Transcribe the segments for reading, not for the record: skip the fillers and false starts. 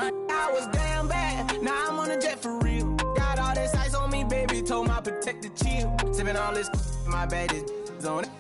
I was damn bad, now I'm on a jet for real. Got all this ice on me, baby, told my protector chill. Sipping all this, my bad is on it.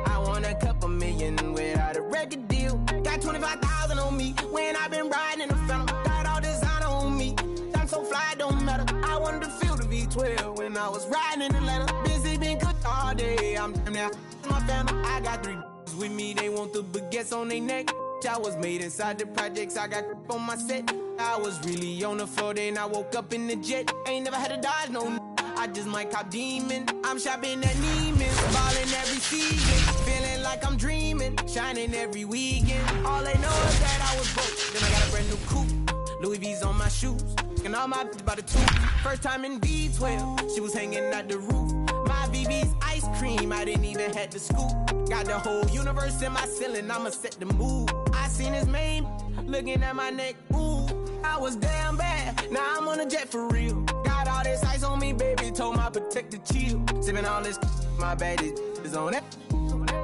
I want a couple million without a record deal. Got 25,000 on me when I been riding in the phantom. Got all designer on me, I'm so fly, don't matter. I wanted to feel the V12 when I was riding in Atlanta. Busy been cooked all day, I'm now my family. I got 3 with me, they want the baguettes on their neck. I was made inside the projects, I got on my set. I was really on the floor, then I woke up in the jet. Ain't never had to dodge no I just might cop demon. I'm shopping at Neiman's, ballin' every season. Feeling like I'm dreaming, shining every weekend. All they know is that I was broke, then I got a brand new coupe. Louis V's on my shoes, and all my about a tooth. First time in V12, she was hanging at the roof. My VV's ice cream, I didn't even have to scoop. Got the whole universe in my ceiling, I'ma set the mood. I seen his main, looking at my neck, ooh. I was damn bad, now I'm on a jet for real. Got all this ice on me, baby, told my protector chill. Sipping all this, my bad is on it.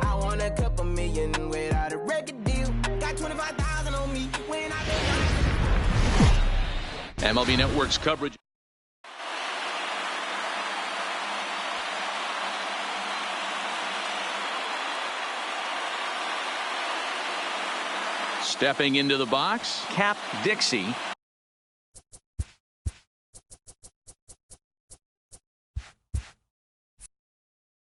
I want a couple million without a record deal. Got 25,000 on me when I been MLB Network's coverage. Stepping into the box, Cap Dixie.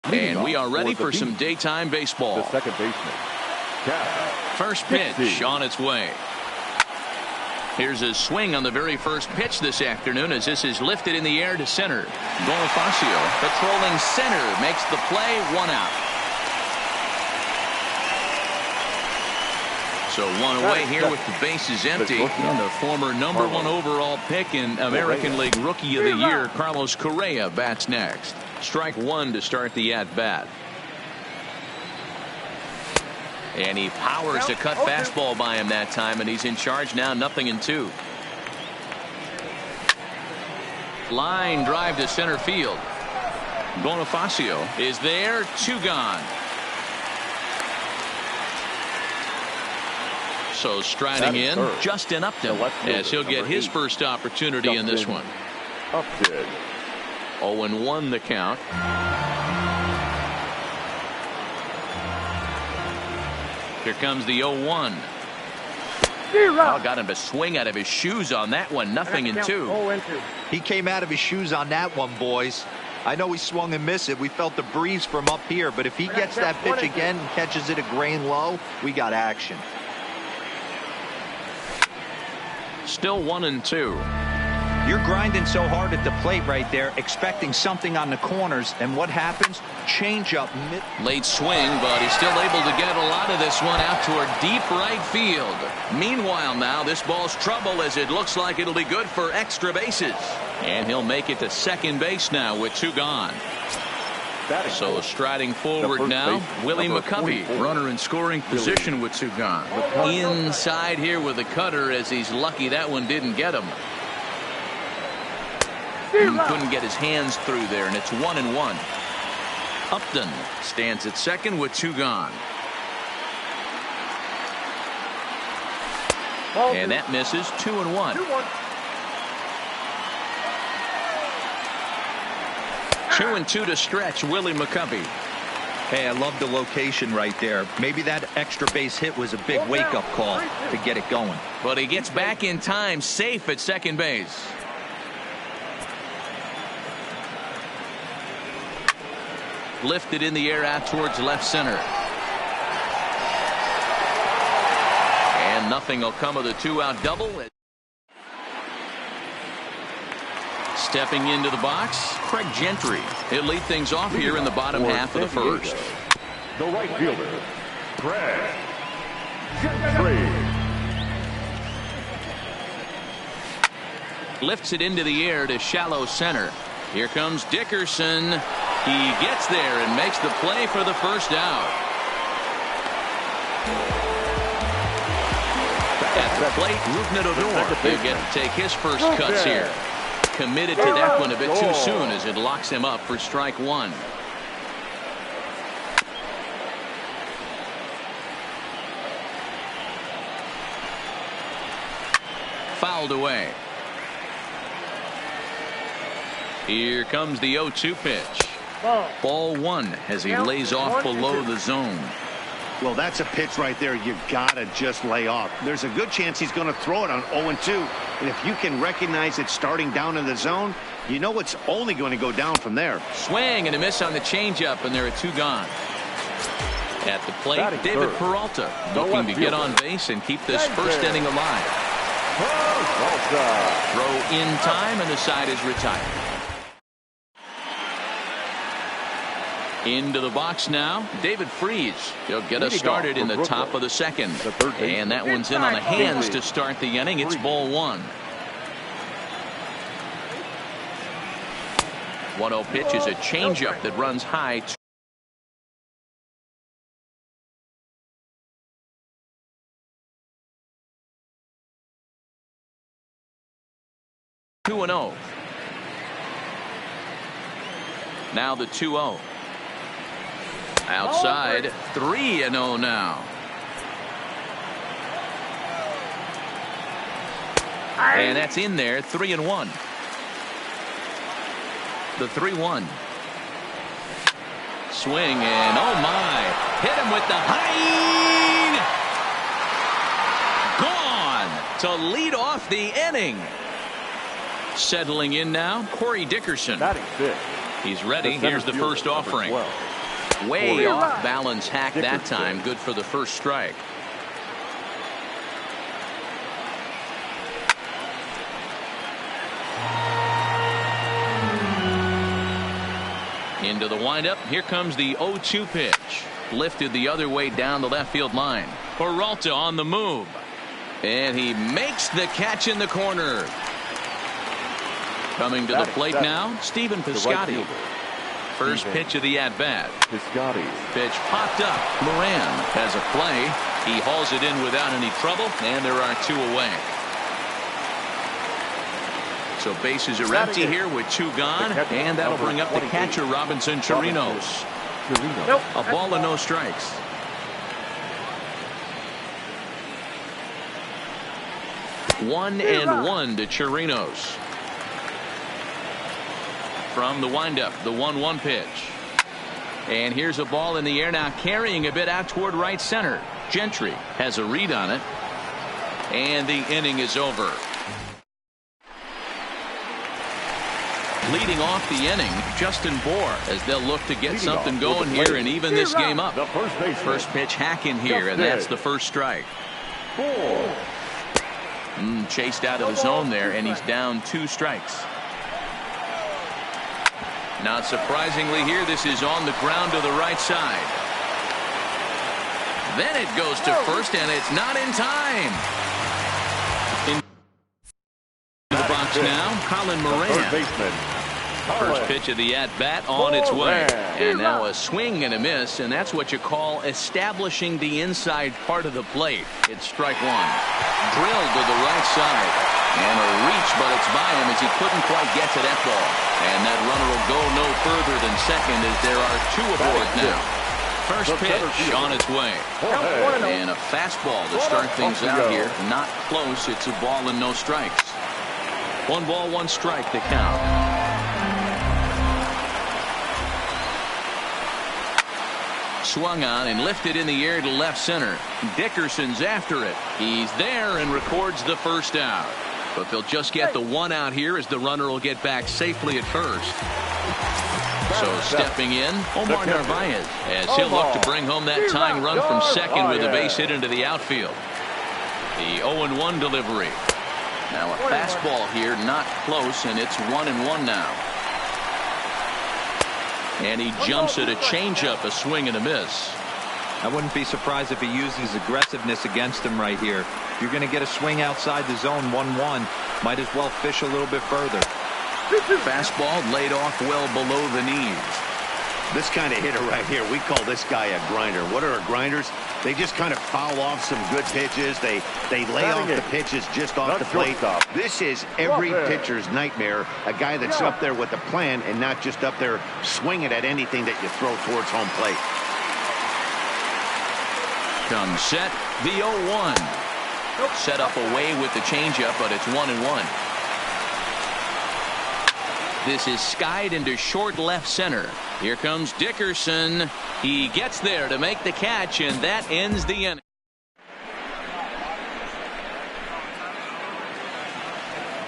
And we are ready for some daytime baseball. The second baseman, Cap First pitch on its way. Here's a swing on the very first pitch this afternoon as this is lifted in the air to center. Bonifacio patrolling center makes the play, 1 out. So 1 away here with the bases empty. And the former #1 overall pick in American League Rookie of the Year, Carlos Correa, bats next. Strike 1 to start the at-bat. And he powers to cut fastball by him that time, and he's in charge now, 0-2. Line drive to center field. Bonifacio is there, 2 gone. So striding in, Justin Upton, as he'll get his first opportunity in this one. 0-1 the count. Here comes the 0-1. Oh, got him to swing out of his shoes on that one. 0-2. He came out of his shoes on that one, boys. I know he swung and missed it. We felt the breeze from up here, but if he gets that pitch again and catches it a grain low, we got action. Still 1-2. You're grinding so hard at the plate right there, expecting something on the corners, and what happens? Change up. Late swing, but he's still able to get a lot of this one out toward deep right field. Meanwhile, now this ball's trouble as it looks like it'll be good for extra bases. And he'll make it to second base now with 2 gone. So striding forward now, Willie McCovey, runner in scoring position with 2 gone. Inside here with the cutter as he's lucky that one didn't get him. Couldn't get his hands through there, and it's 1-1. Upton stands at second with 2 gone. And that misses, 2-1. 2-2 to stretch Willie McCovey. Hey, I love the location right there. Maybe that extra base hit was a big wake-up call to get it going. But he gets back in time, safe at second base. Lifted in the air out towards left center. And nothing will come of the 2-out double. Stepping into the box, Craig Gentry. He'll lead things off here in the bottom half of the first. The right fielder, Craig Gentry. Lifts it into the air to shallow center. Here comes Dickerson. He gets there and makes the play for the first out. At the plate, Rougned Odor. He'll get to take his first cuts here. Committed to that one a bit too soon as it locks him up for strike 1. fouled away. Here comes the 0-2 pitch. Ball one as he lays off below the zone. Well, that's a pitch right there you gotta just lay off. There's a good chance he's going to throw it on 0-2. And if you can recognize it starting down in the zone, you know it's only going to go down from there. Swing and a miss on the changeup, and there are two gone. At the plate, David Peralta looking to get on base and keep this first inning alive. Throw in time, and the side is retired. Into the box now, David Freese. He'll get us started in the top of the second. And that one's in on the hands to start the inning. It's ball one. 1-0 pitch is a changeup that runs high. 2-0. Now the 2-0. Outside, 3-0 now. And that's in there, 3-1. The 3-1. Swing and oh my, hit him with the height. Gone to lead off the inning. Settling in now, Corey Dickerson. He's ready. Here's the first offering. Way off balance hack that time. Good for the first strike. Into the windup. Here comes the 0-2 pitch. Lifted the other way down the left field line. Peralta on the move. And he makes the catch in the corner. Coming to the plate now, Stephen Piscotty. First pitch of the at-bat. Pitch popped up. Moran has a play. He hauls it in without any trouble, and there are two away. So bases are empty here with two gone, and that'll bring up the catcher, Robinson Chirinos. A ball and no strikes. One and one to Chirinos. From the windup, the 1-1 pitch. And here's a ball in the air now, carrying a bit out toward right center. Gentry has a read on it. And the inning is over. Leading off the inning, Justin Bohr, as they'll look to get something going here and even this game up. First pitch hack in here, and that's the first strike. Chased out of the zone there, and he's down 2 strikes. Not surprisingly here, this is on the ground to the right side. Then it goes to first, and it's not in time. In the box now, Colin Moran. First pitch of the at-bat on its way. And now a swing and a miss, and that's what you call establishing the inside part of the plate. It's strike one. Drilled to the right side. And a reach, but it's by him as he couldn't quite get to that ball. And that runner will go no further than second as there are 2 aboard now. First pitch on its way. And a fastball to start things out here. Not close. It's a ball and no strikes. 1 ball, 1 strike to count. Swung on and lifted in the air to left center. Dickerson's after it. He's there and records the first out. But they'll just get the 1 out here as the runner will get back safely at first. So stepping in, Omar Narvaez, as he'll look to bring home that tying run from second with a base hit into the outfield. The 0-1 delivery. Now a fastball here, not close, and it's 1-1 now. And he jumps at a changeup, a swing and a miss. I wouldn't be surprised if he uses aggressiveness against him right here. If you're going to get a swing outside the zone 1-1, might as well fish a little bit further. Fastball laid off well below the knees. This kind of hitter right here, we call this guy a grinder. What are grinders? They just kind of foul off some good pitches. They lay off the pitches just off the plate. This is every pitcher's nightmare. A guy that's up there with a plan and not just up there swinging at anything that you throw towards home plate. Comes set, the 0-1. Set up away with the changeup, but it's 1-1. This is skied into short left center. Here comes Dickerson. He gets there to make the catch, and that ends the inning.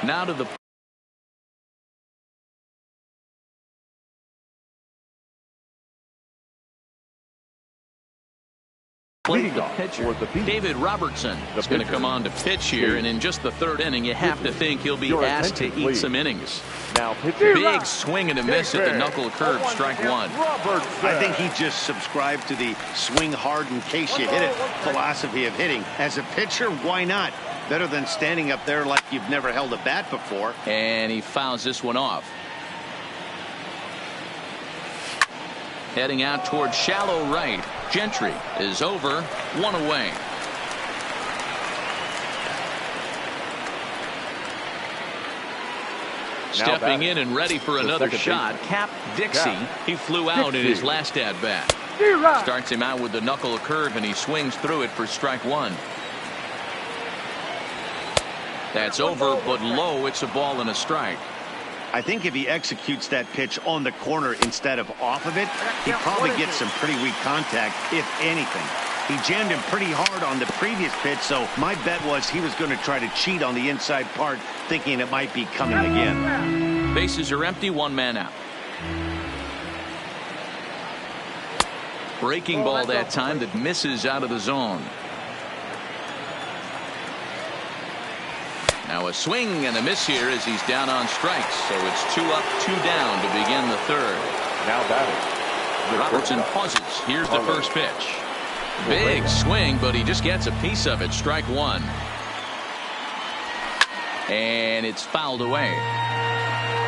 Now to the plate, the pitcher, David Robertson, is going to come on to pitch here, and in just the third inning, you have to think he'll be asked to eat some innings. Big swing and a miss at the knuckle curve, strike one. I think he just subscribed to the swing hard in case you hit it philosophy of hitting. As a pitcher, why not? Better than standing up there like you've never held a bat before. And he fouls this one off. Heading out towards shallow right. Gentry is over, one away. Stepping in and ready for another shot, Cap Dixie. He flew out in his last at bat. Starts him out with the knuckle curve, and he swings through it for strike one. That's over, but low. It's a ball and a strike. I think if he executes that pitch on the corner instead of off of it, he probably gets some pretty weak contact, if anything. He jammed him pretty hard on the previous pitch, so my bet was he was going to try to cheat on the inside part, thinking it might be coming again. Bases are empty, one man out. Breaking ball that time that misses out of the zone. Now a swing and a miss here as he's down on strikes. So it's 2 up, 2 down to begin the third. Now batting. Robertson pauses. Here's the first pitch. Big swing, but he just gets a piece of it. Strike one. And it's fouled away.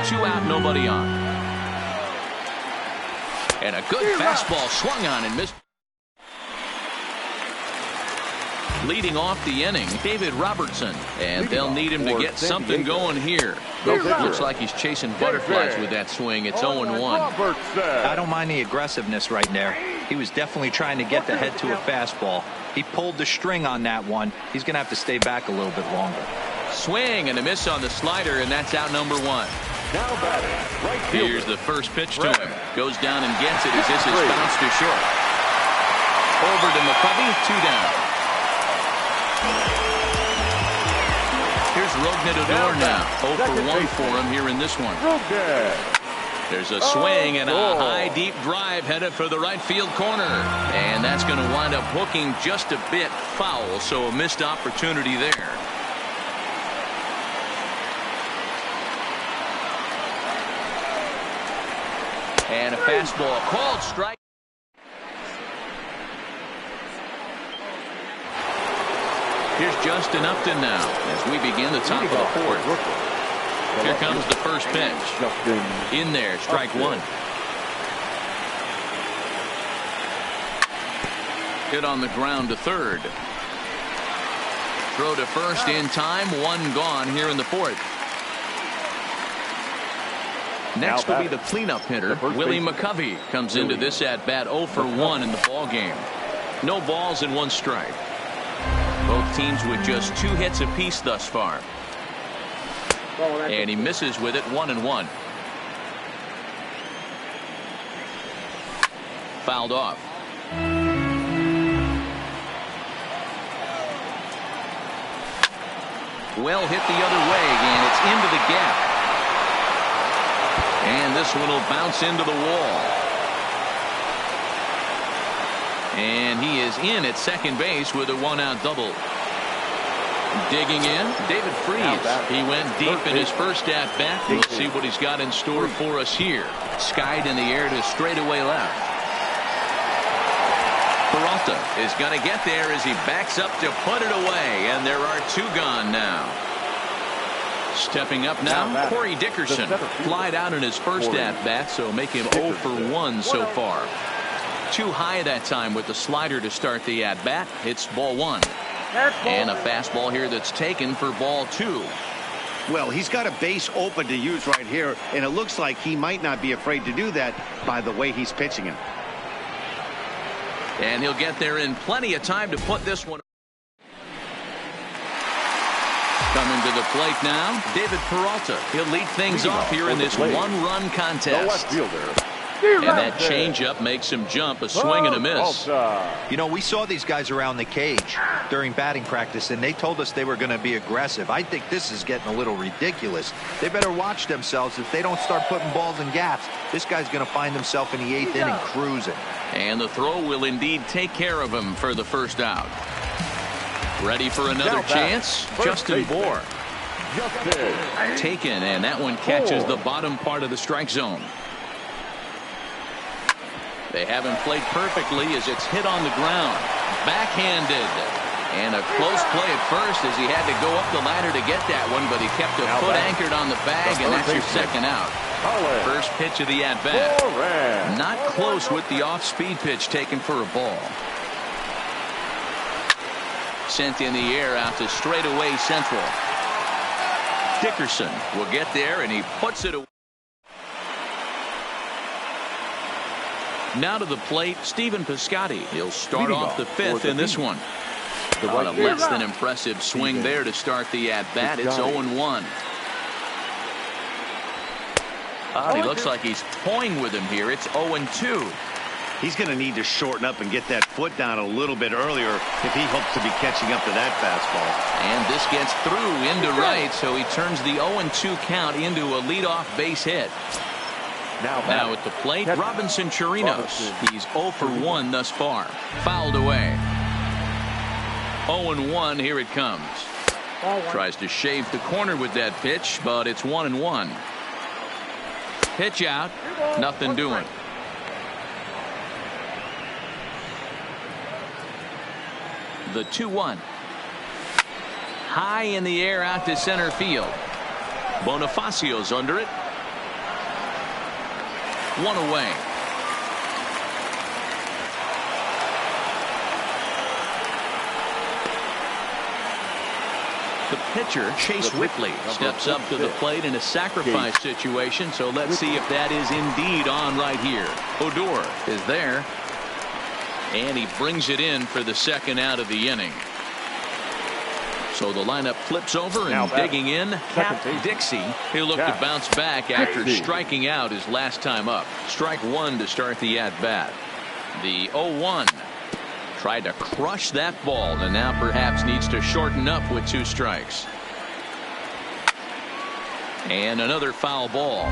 2 out, nobody on. And a good fastball swung on and missed. Leading off the inning, David Robertson, and they'll need him to get something going here. Looks like he's chasing butterflies with that swing. It's 0-1. I don't mind the aggressiveness right there. He was definitely trying to get the head to a fastball. He pulled the string on that one. He's going to have to stay back a little bit longer. Swing and a miss on the slider, and that's out number 1. Now batting. Right fielder. Here's the first pitch to him. Goes down and gets it as this is bounced to short. Over to McCovey, 2 down. Here's Rognedodor now. 0 for 1 for him here in this one. There's a swing and a high deep drive headed for the right field corner. And that's going to wind up hooking just a bit foul, so a missed opportunity there. And a fastball called strike. Here's Justin Upton now as we begin the top of the fourth. Here comes the first pitch. In there, strike one. Hit on the ground to third. Throw to first in time. 1 gone here in the fourth. Next will be the cleanup hitter. Willie McCovey comes into this at bat 0 for 1 in the ball game. No balls and 1 strike. Both teams with just 2 hits apiece thus far. And he misses with it, 1-1. Fouled off. Well hit the other way, and it's into the gap. And this one will bounce into the wall. And he is in at second base with a 1-out double. Digging in, David Freese. He went deep in his first at bat. We'll see what he's got in store for us here. Skied in the air to straightaway left. Peralta is going to get there as he backs up to put it away. And there are 2 gone now. Stepping up now, Corey Dickerson. Flied out in his first at bat, so make him 0 for 1 so far. Too high that time with the slider to start the at bat. It's ball 1. And a fastball here that's taken for ball 2. Well, he's got a base open to use right here, and it looks like he might not be afraid to do that by the way he's pitching him. And he'll get there in plenty of time to put this one. Coming to the plate now, David Peralta. He'll lead things off here in this one-run contest. And that changeup makes him jump, a swing and a miss. You know, we saw these guys around the cage during batting practice, and they told us they were going to be aggressive. I think this is getting a little ridiculous. They better watch themselves. If they don't start putting balls in gaps, this guy's going to find himself in the 8th inning cruising. And the throw will indeed take care of him for the first out. Ready for another chance? Justin Bohr. Taken, and that one catches the bottom part of the strike zone. They haven't played perfectly as it's hit on the ground. Backhanded. And a close play at first as he had to go up the ladder to get that one, but he kept a foot anchored on the bag, and that's your second out. First pitch of the at-bat. Not close with the off-speed pitch taken for a ball. Sent in the air out to straightaway central. Dickerson will get there, and he puts it away. Now to the plate, Stephen Piscotty. He'll start off the 5th in this one. On a less than impressive swing there to start the at-bat. It's 0-1. He looks like he's toying with him here. It's 0-2. He's going to need to shorten up and get that foot down a little bit earlier if he hopes to be catching up to that fastball. And this gets through into right, so he turns the 0-2 count into a leadoff base hit. Now at the plate, Robinson Chirinos. He's 0 for 1 thus far. Fouled away. 0-1, here it comes. Tries to shave the corner with that pitch, but it's 1-1. Pitch out, nothing doing. The 2-1. High in the air out to center field. Bonifacio's under it. 1 away. The pitcher, Chase Whitley, steps up to the plate in a sacrifice situation, so let's see if that is indeed on right here. Odor is there, and he brings it in for the second out of the inning. So the lineup flips over, and digging in, Cap Dixie. He'll look to bounce back after striking out his last time up. Strike 1 to start the at-bat. The 0-1. Tried to crush that ball, and now perhaps needs to shorten up with 2 strikes. And another foul ball.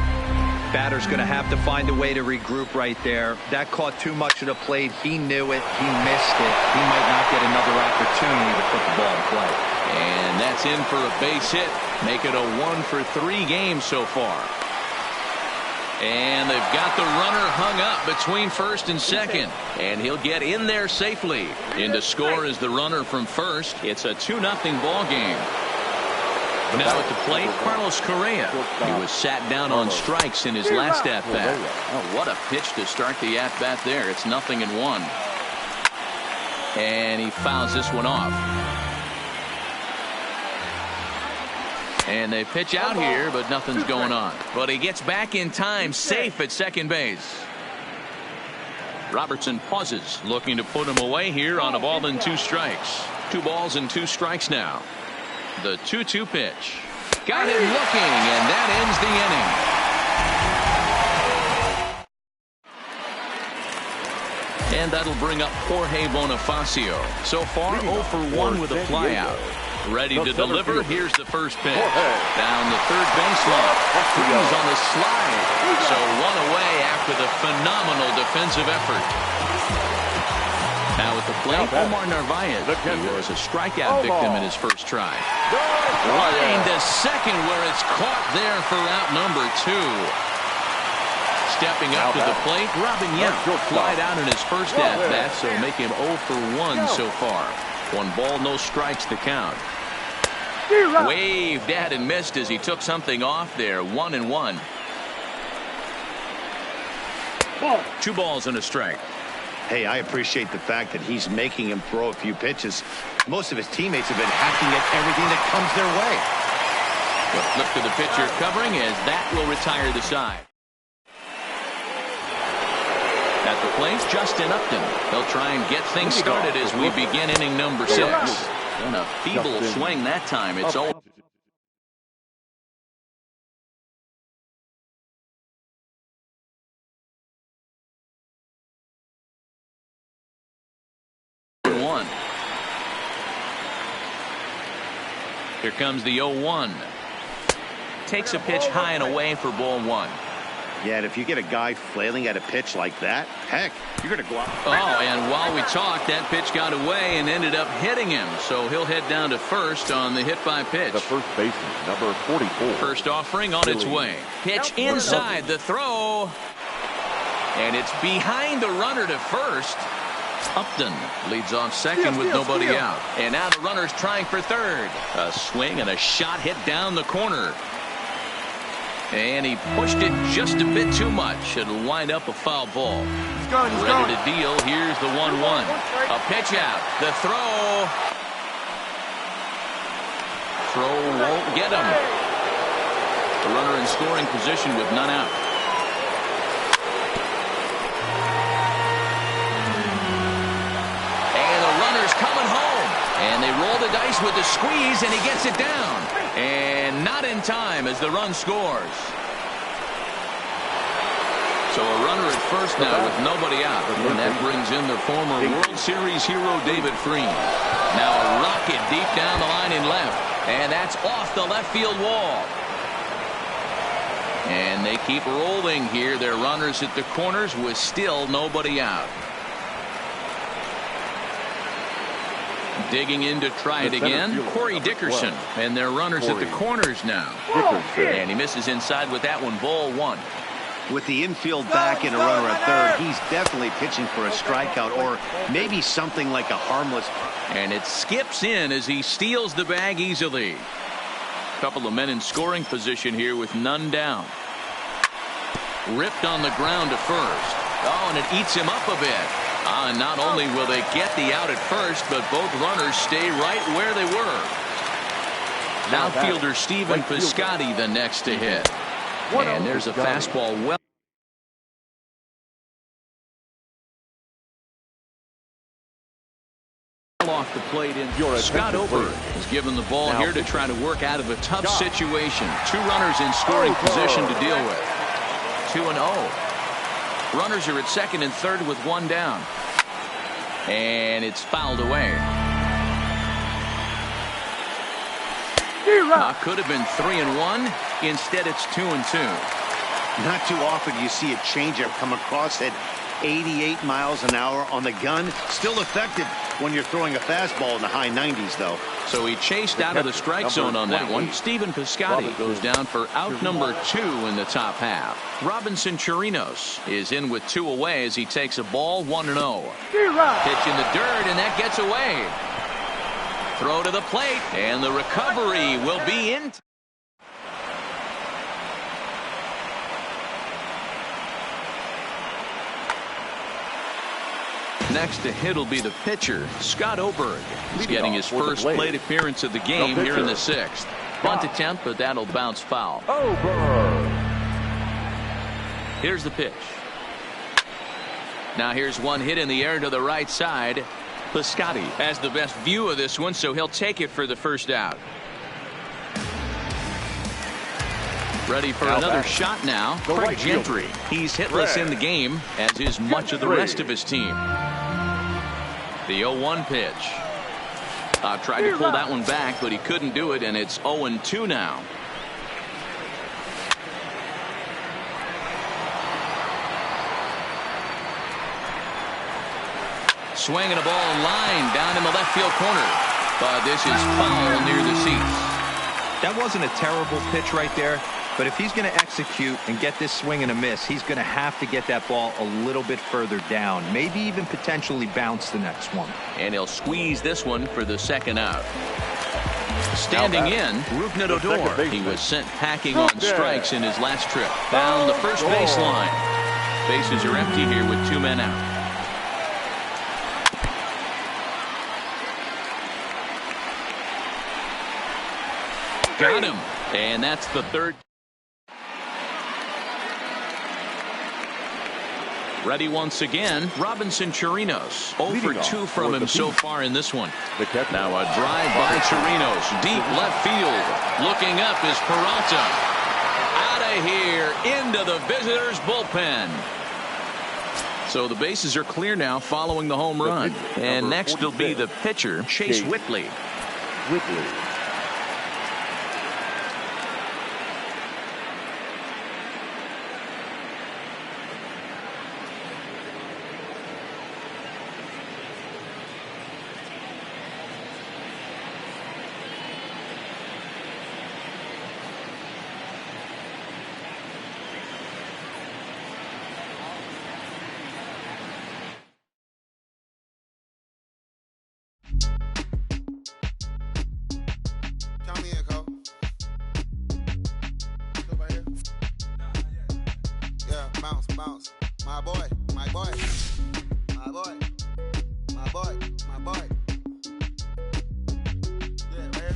Batter's going to have to find a way to regroup right there. That caught too much of the plate. He knew it. He missed it. He might not get another opportunity to put the ball in play. And that's in for a base hit. Make it a 1 for 3 game so far. And they've got the runner hung up between first and second. And he'll get in there safely. In to score is the runner from first. It's a 2-0 ball game. Now at the plate, Carlos Correa. He was sat down on strikes in his last at-bat. Oh, what a pitch to start the at-bat there. It's 0-1. And he fouls this one off. And they pitch out here, but nothing's going on. But he gets back in time, safe at second base. Robertson pauses, looking to put him away here on a ball and 2 strikes. 2 balls and 2 strikes now. The 2-2 pitch. Got him looking, and that ends the inning. And that'll bring up Jorge Bonifacio. So far, 0 for 1 with a flyout. Ready to deliver. Here's the first pitch. Down the third baseline. Cruz on the slide. So 1 away after the phenomenal defensive effort. Now at the plate, Omar Narvaez. He was a strikeout victim in his first try. Line to second where it's caught there for out number 2. Stepping up to the plate, Robin Yount flied out in his first at-bat, so make him 0 for 1 so far. 1 ball, no strikes to count. Waved at and missed as he took something off there. 1-1. 2 balls and a strike. Hey, I appreciate the fact that he's making him throw a few pitches. Most of his teammates have been hacking at everything that comes their way. The flip to the pitcher covering as that will retire the side. At the plate, Justin Upton. They'll try and get things started as we begin inning number 6. And a feeble swing that time. It's 0. Here comes the 0-1. Takes a pitch high and away for ball 1. Yeah, and if you get a guy flailing at a pitch like that, heck, you're going to go out. Oh, and while we talked, that pitch got away and ended up hitting him. So he'll head down to first on the hit by pitch. The first baseman, number 44. First offering on its way. Pitch inside, the throw. And it's behind the runner to first. Upton leads off second with nobody out. And now the runner's trying for third. A swing and a shot hit down the corner. And he pushed it just a bit too much. It'll wind up a foul ball. Ready to deal. Here's the 1-1. A pitch out. The throw. Throw won't get him. The runner in scoring position with none out. And the runner's coming home. And they roll the dice with the squeeze, and he gets it down. And not in time as the run scores. So a runner at first now with nobody out. And that brings in the former World Series hero David Freese. Now a rocket deep down the line in left. And that's off the left field wall. And they keep rolling here. Their runners at the corners with still nobody out. Digging in to try it again, Corey Dickerson, and their runners at the corners now. And he misses inside with that one, ball 1. With the infield back and a runner at third, he's definitely pitching for a strikeout or maybe something like a harmless. And it skips in as he steals the bag easily. Couple of men in scoring position here with none down. Ripped on the ground to first. Oh, and it eats him up a bit. And not only will they get the out at first, but both runners stay right where they were. Outfielder Stephen Piscotty the next to hit. And there's a fastball well off the plate. In Scott Oberg is given the ball here to try to work out of a tough situation. 2 runners in scoring position to deal with. 2-0. Runners are at second and third with 1 down. And it's fouled away. Could have been 3-1. Instead, it's 2-2. Not too often you see a changeup come across at 88 miles an hour on the gun. Still effective when you're throwing a fastball in the high 90s, though. So he chased out of the strike zone on that one. Stephen Piscotty goes down for out number 2 in the top half. Robinson Chirinos is in with 2 away as he takes a ball 1-0. Pitch in the dirt, and that gets away. Throw to the plate, and the recovery will be in. Next to hit will be the pitcher, Scott Oberg. He's getting his first plate appearance of the game here in the 6th. Bunt attempt, but that'll bounce foul. Here's the pitch. Now here's one hit in the air to the right side. Piscotty has the best view of this one, so he'll take it for the first out. Ready for another shot now. Craig Gentry. He's hitless in the game, as is much of the rest of his team. The 0-1 pitch. Tried to pull that one back, but he couldn't do it, and it's 0-2 now. Swinging a ball in line down in the left field corner. But this is foul near the seats. That wasn't a terrible pitch right there. But if he's going to execute and get this swing and a miss, he's going to have to get that ball a little bit further down. Maybe even potentially bounce the next one. And he'll squeeze this one for the second out. Standing in, Rougned Odor. He was sent packing on strikes in his last trip. Down the first baseline. Bases are empty here with 2 men out. Got him. And that's the third. Ready once again, Robinson Chirinos. 0 for 2 from him so far in this one. Now a drive by Chirinos. Deep left field. Looking up is Peralta. Out of here into the visitors' bullpen. So the bases are clear now following the home run. And next will be the pitcher, Chase Whitley. Bounce, bounce. My boy, my boy. My boy. My boy, my boy. Yeah, man.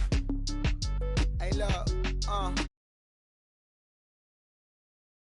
Hey, look,